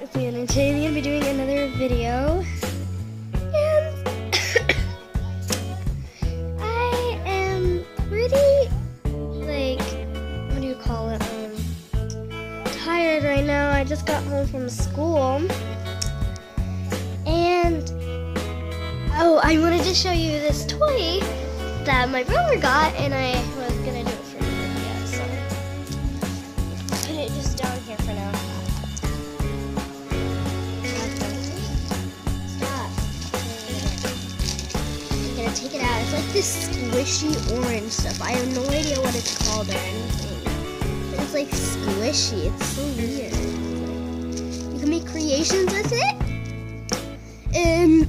And today I'm going to be doing another video. And I am pretty, what do you call it? Tired right now. I just got home from school. And, I wanted to show you this toy that my brother got, and I was going to do it for you. Yeah, so put it just down here for now. Take it out. It's like this squishy orange stuff. I have no idea what it's called or anything. But it's like squishy. It's so weird. You can make creations with it. And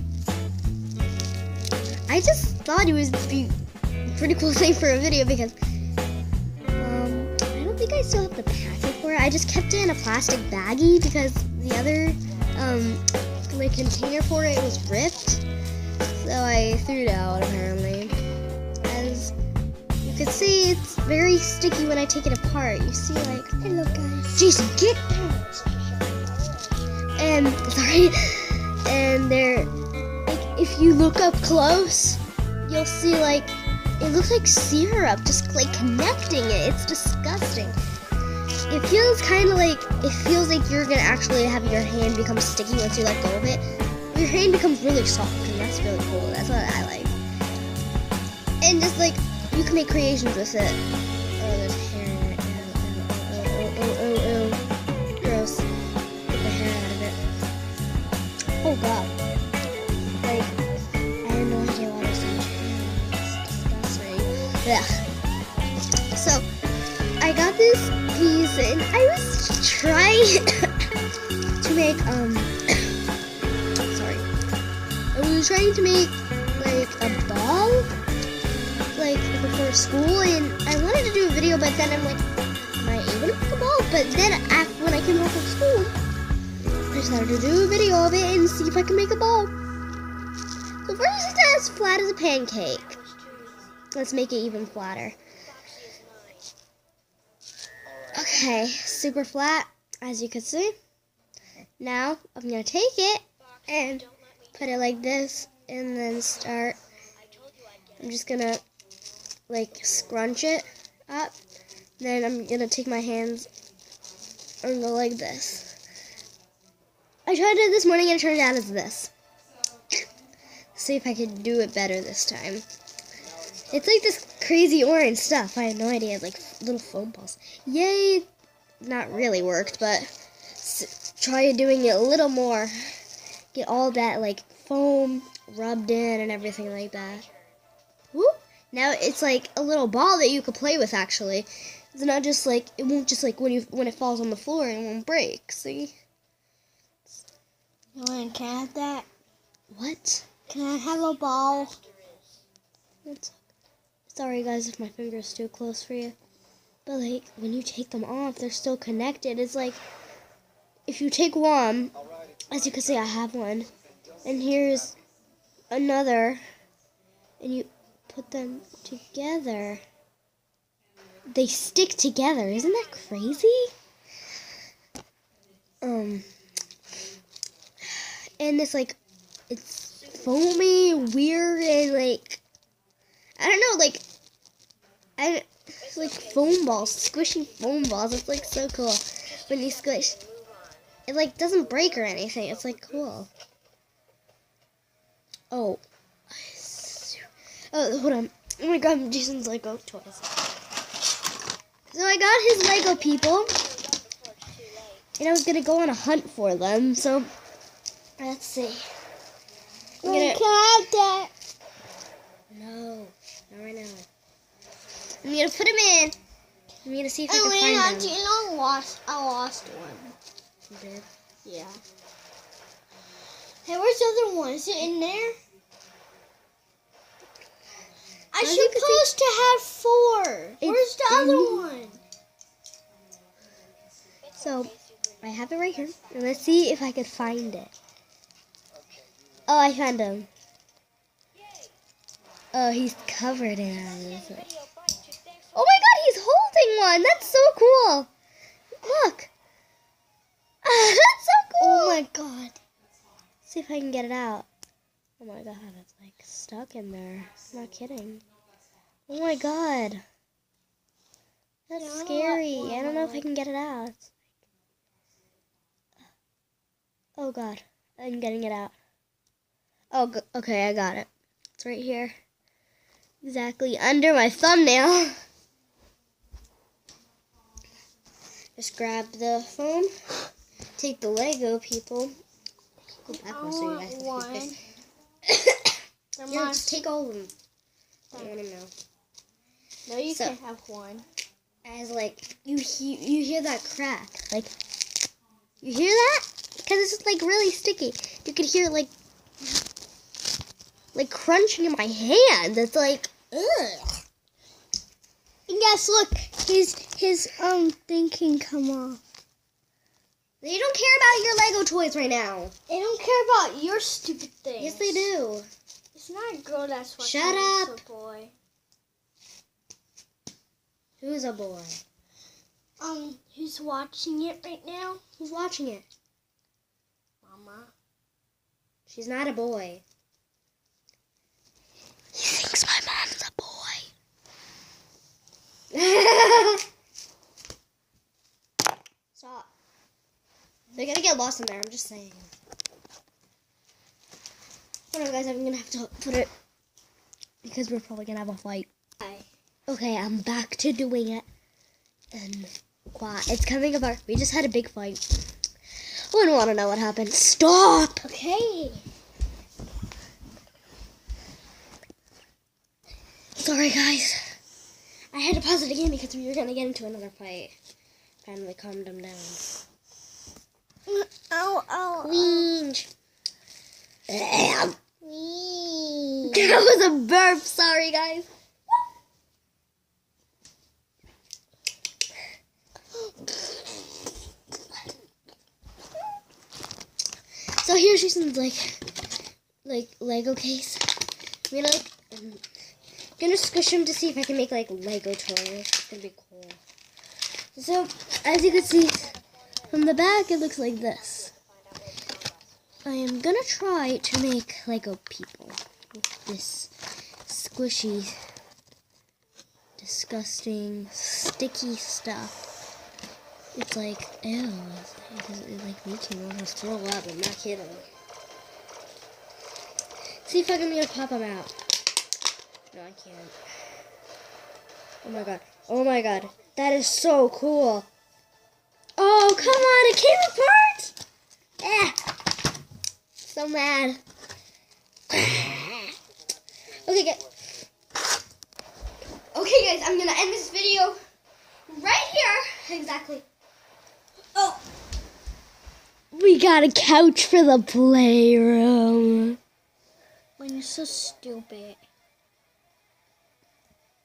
I just thought it would be a pretty cool thing for a video because I don't think I still have the packet for it. I just kept it in a plastic baggie because the other container for it was ripped. So I threw it out, apparently. As you can see, it's very sticky when I take it apart. You see, hello guys. Jason, get out! And, sorry. And there, if you look up close, you'll see, it looks like syrup, just, connecting it. It's disgusting. It feels kind of it feels like you're going to actually have your hand become sticky once you let go of it. Your hand becomes really soft, and that's really cool. That's what I like. And just you can make creations with it. Oh, there's hair in it. Oh. Gross. Get the hair out of it. Oh god. I have no idea why there's so much hair. It's disgusting. Yeah. So, I got this piece, and I was trying to make, I was trying to make a ball before school, and I wanted to do a video, but then I'm am I able to make a ball? But then when I came home from school, I decided to do a video of it and see if I can make a ball. So first it's as flat as a pancake. Let's make it even flatter. Okay, super flat, as you can see. Now I'm gonna take it and put it like this, and then start. I'm just gonna scrunch it up. Then I'm gonna take my hands and go like this. I tried it this morning and it turned out as this. See if I can do it better this time. It's this crazy orange stuff. I had no idea. It's little foam balls. Yay! Not really worked, but try doing it a little more. Get all that foam rubbed in and everything like that. Woo! Now it's a little ball that you could play with. Actually, it's not just it won't just when it falls on the floor, it won't break. See? Can I have that? What? Can I have a ball? Sorry guys if my finger's too close for you, but when you take them off, they're still connected. It's if you take one. As you can see, I have one, and here's another, and you put them together. They stick together. Isn't that crazy? And it's it's foamy, weird, and I don't know, it's foam balls, squishy foam balls. It's so cool when you squish. It doesn't break or anything. It's cool. Oh, hold on. I'm gonna grab Jason's Lego toys. So I got his Lego people, and I was gonna go on a hunt for them. So let's see. Can I have that? No, not right now. I'm gonna put him in. I'm gonna see if I can find them. I lost one. You did? Yeah. Hey, where's the other one? Is it in there? I supposed to have 4. Where's the other one? So, I have it right here. And let's see if I could find it. Oh, I found him. Oh, he's covered in it. Oh my god, he's holding one! That's so cool! Look! That's so cool! Oh See if I can get it out. Oh my god, it's like stuck in there. I'm not kidding. Oh my god. That's scary. I don't know if I can get it out. Oh god, I'm getting it out. Oh, okay, I got it. It's right here. Exactly under my thumbnail. Just grab the phone. Take the Lego people. Go backwards so you guys can see this. Here, just take all of them. I want to know. No, you can't have one. As like you hear that crack, like you hear that? Because it's like really sticky. You could hear it like crunching in my hand. It's like ugh. And guys, look, his thing can come off. They don't care about your Lego toys right now. They don't care about your stupid things. Yes, they do. It's not a girl that's watching. Shut up. It's a boy. Who's a boy? Who's watching it right now? Who's watching it? Mama. She's not a boy. He thinks my mom's a boy. Stop. They're gonna get lost in there, I'm just saying. Hold on, guys, I'm gonna have to put it because we're probably gonna have a fight. Okay, I'm back to doing it. And it's coming apart. We just had a big fight. I don't want to know what happened. Stop! Okay. Sorry, guys. I had to pause it again because we were going to get into another fight. Finally calmed them down. Ow, ow. Whinge. Wee. That was a burp. Sorry, guys. So here's Jason's like Lego case. I'm gonna squish him to see if I can make like Lego toys. It's gonna be cool. So as you can see from the back, it looks like this. I am gonna try to make Lego people with this squishy, disgusting, sticky stuff. It's like, ew, it like makes me want to throw up. I'm not kidding. See if I can get pop them out. No, I can't. Oh my god. Oh my god. That is so cool. Oh, come on. It came apart. So mad. Okay, guys. Okay, guys. I'm going to end this video right here. Exactly. Oh. We got a couch for the playroom. When you're so stupid.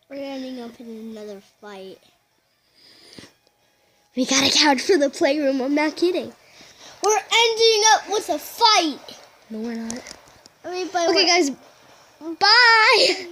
We're ending up in another fight. We got a couch for the playroom. I'm not kidding. We're ending up with a fight. No, we're not. Okay, guys. Bye.